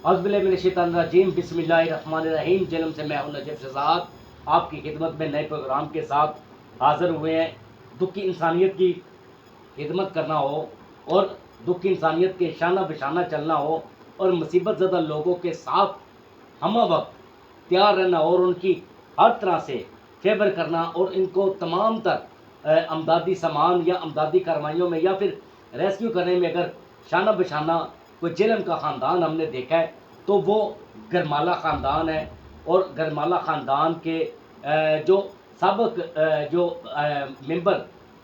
औज़ुबिल्लाहि बिस्मिल्लाहिर्रहमानिर्रहीम। जन्म से मैं हूं नजफ शहजाद, आपकी खिदमत में नए प्रोग्राम के साथ हाज़िर हुए हैं। दुखी इंसानियत की खिदमत करना हो और दुखी इंसानियत के शाना बशाना चलना हो और मुसीबत ज़दा लोगों के साथ हम वक्त तैयार रहना और उनकी हर तरह से फेवर करना और इनको तमाम तर अमदादी सामान या अमदादी कार्रवाइयों में या फिर रेस्क्यू करने में अगर शाना बशाना कोई जेलम का ख़ानदान हमने देखा है तो वो गरमाला ख़ानदान है। और गरमाला ख़ानदान के जो सबक जो मेंबर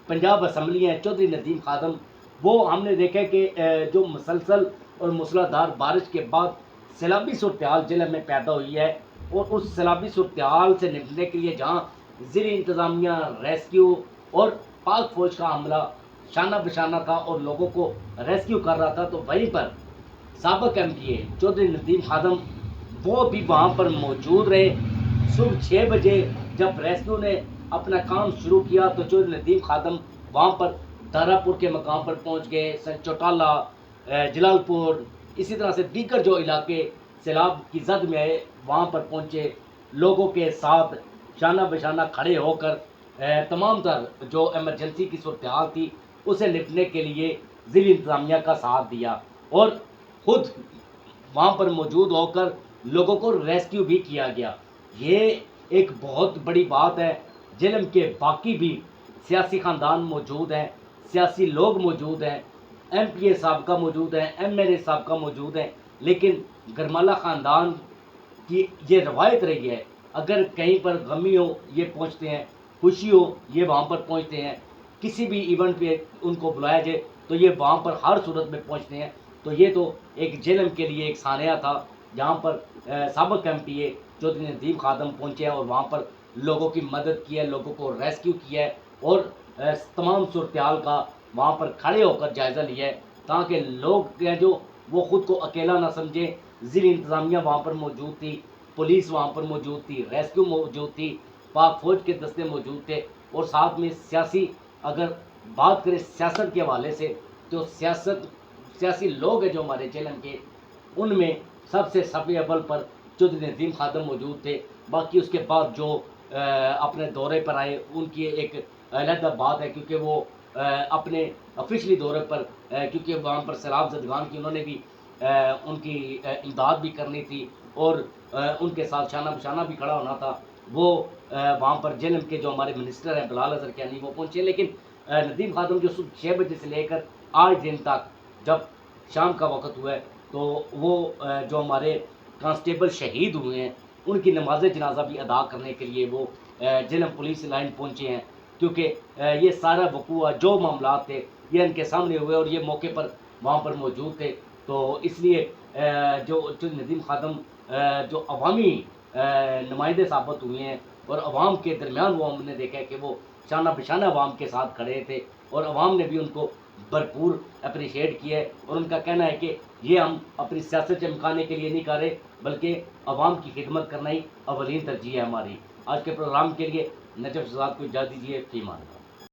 पंजाब असम्बली हैं चौधरी नदीम खादम, वो हमने देखा कि जो मुसलसल और मूसलाधार बारिश के बाद सैलाबी सूरत ज़िले में पैदा हुई है और उस सैलाबी सूरत से निपटने के लिए जहाँ ज़िली इंतज़ामिया रेस्क्यू और पाक फ़ौज का हमला शाना बशाना था और लोगों को रेस्क्यू कर रहा था, तो वहीं पर साबिक़ MPA चौधरी नदीम खादम वो भी वहाँ पर मौजूद रहे। सुबह 6 बजे जब रेस्क्यू ने अपना काम शुरू किया तो चौधरी नदीम खादम वहाँ पर दारापुर के मकाम पर पहुँच गए, सर चौटाला, जलालपुर, इसी तरह से दीगर जो इलाके सैलाब की जद में आए वहाँ पर पहुँचे। लोगों के साथ शाना बशाना खड़े होकर तमाम तर जो एमरजेंसी की सूरत हाल थी उसे निपटने के लिए ज़िली इंतज़ामिया का साथ दिया और खुद वहाँ पर मौजूद होकर लोगों को रेस्क्यू भी किया गया। ये एक बहुत बड़ी बात है। जेलम के बाकी भी सियासी ख़ानदान मौजूद हैं, सियासी लोग मौजूद हैं, MPA साहब का मौजूद है, MLA साहब का मौजूद है, लेकिन गरमाला ख़ानदान की ये रवायत रही है, अगर कहीं पर गमी हो ये पहुँचते हैं, खुशी हो ये वहाँ पर पहुँचते हैं, किसी भी इवेंट पे उनको बुलाया जाए तो ये वहाँ पर हर सूरत में पहुँचते हैं। तो ये तो एक जेलम के लिए एक सानिया था जहाँ पर साबिक़ MPA चौधरी नदीम खादम पहुँचे हैं और वहाँ पर लोगों की मदद की है, लोगों को रेस्क्यू किया है और तमाम सूरत हाल का वहाँ पर खड़े होकर जायज़ा लिया है ताकि लोग हैं जो वो ख़ुद को अकेला ना समझें। ज़िली इंतज़ामिया वहाँ पर मौजूद थी, पुलिस वहाँ पर मौजूद थी, रेस्क्यू मौजूद थी, पाक फ़ौज के दस्ते मौजूद थे और साथ में सियासी अगर बात करें सियासत के हवाले से तो सियासी लोग हैं जो हमारे जेलम के, उनमें सबसे सफ़े अव्वल पर चौधरी नदीम खादम मौजूद थे। बाकी उसके बाद जो अपने दौरे पर आए उनकी एक अलग बात है क्योंकि वो अपने ऑफिशियली दौरे पर क्योंकि वहाँ पर सैलाब ज़दगान की उन्होंने भी उनकी इमदाद भी करनी थी और उनके साथ शाना बशाना भी खड़ा होना था। वो वहाँ पर जेलम के जो हमारे मिनिस्टर हैं बिलाल अज़हर कैनी वो पहुँचे, लेकिन नदीम खादम जो सुबह 6 बजे से लेकर आज दिन तक जब शाम का वक़्त हुआ है तो वो जो हमारे कांस्टेबल शहीद हुए हैं उनकी नमाज जनाजा भी अदा करने के लिए वो जेलम पुलिस लाइन पहुँचे हैं क्योंकि ये सारा वकूआ जो मामलात थे ये इनके सामने हुए और ये मौके पर वहाँ पर मौजूद थे। तो इसलिए जो नदीम खादम जो अवामी नुमाइंदे साबित हुए हैं और अवाम के दरमियान वो हमने देखा है कि वो शाना बशाना अवाम के साथ खड़े थे और अवाम ने भी उनको भरपूर अप्रिशिएट किया है और उनका कहना है कि ये हम अपनी सियासत चमकाने के लिए नहीं कर रहे बल्कि अवाम की खिदमत करना ही अवलीन तरजीह है हमारी। आज के प्रोग्राम के लिए नजफ शहजाद को इजाज़त दीजिए। फ़ी अमान अल्लाह।